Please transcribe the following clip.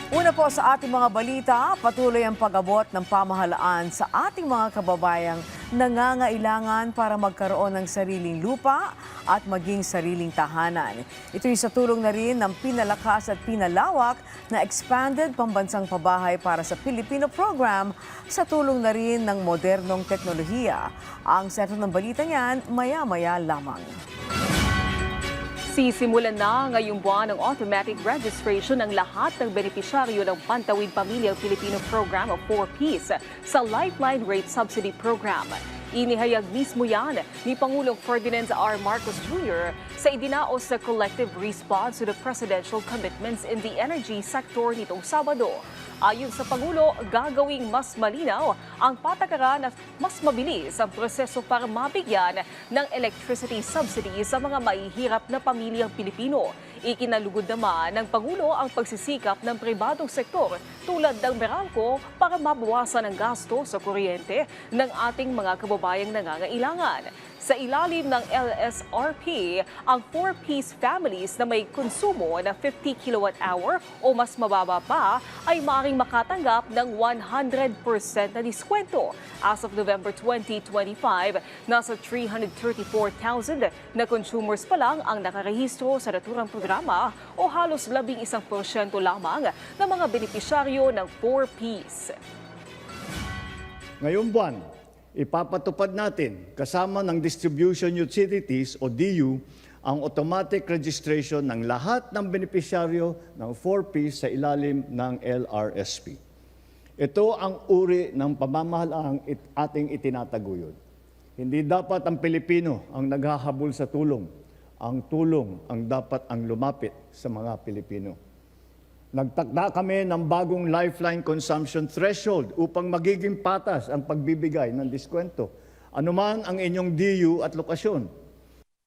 Una po sa ating mga balita, patuloy ang pag-abot ng pamahalaan sa ating mga kababayang nangangailangan para magkaroon ng sariling lupa at maging sariling tahanan. Ito'y sa tulong na rin ng pinalakas at pinalawak na Expanded Pambansang Pabahay para sa Pilipino Program sa tulong na rin ng modernong teknolohiya. Ang sentro ng balita niyan, maya-maya lamang. Sisimulan na ngayong buwan ang automatic registration ng lahat ng benepisyaryo ng Pantawid Pamilyang Pilipino Program o 4Ps sa Lifeline Rate Subsidy Program. Inihayag mismo yan ni Pangulong Ferdinand R. Marcos Jr. sa idinaos na collective response to the presidential commitments in the energy sector nitong Sabado. Ayon sa Pangulo, gagawing mas malinaw ang patakaran at mas mabilis ang proseso para mabigyan ng electricity subsidy sa mga mahihirap na pamilyang Pilipino. Ikinalugod naman ng Pangulo ang pagsisikap ng pribadong sektor tulad ng Meralco para mabawasan ang gasto sa kuryente ng ating mga kababayang nangangailangan. Sa ilalim ng LSRP, ang 4Ps families na may konsumo ng 50 kWh o mas mababa pa ay maaaring makatanggap ng 100% na diskwento. As of November 2025, nasa 334,000 na consumers pa lang ang nakarehistro sa naturang programa o halos 11% lamang ng mga benepisyaryo ng 4Ps. Ngayong buwan, ipapatupad natin kasama ng Distribution Utilities o DU ang automatic registration ng lahat ng benepisyaryo ng 4Ps sa ilalim ng LRSP. Ito ang uri ng pamamahalaang ating itinataguyod. Hindi dapat ang Pilipino ang naghahabol sa tulong. Ang tulong ang dapat ang lumapit sa mga Pilipino. Nagtakda kami ng bagong lifeline consumption threshold upang magiging patas ang pagbibigay ng diskwento. Anuman ang inyong DU at lokasyon.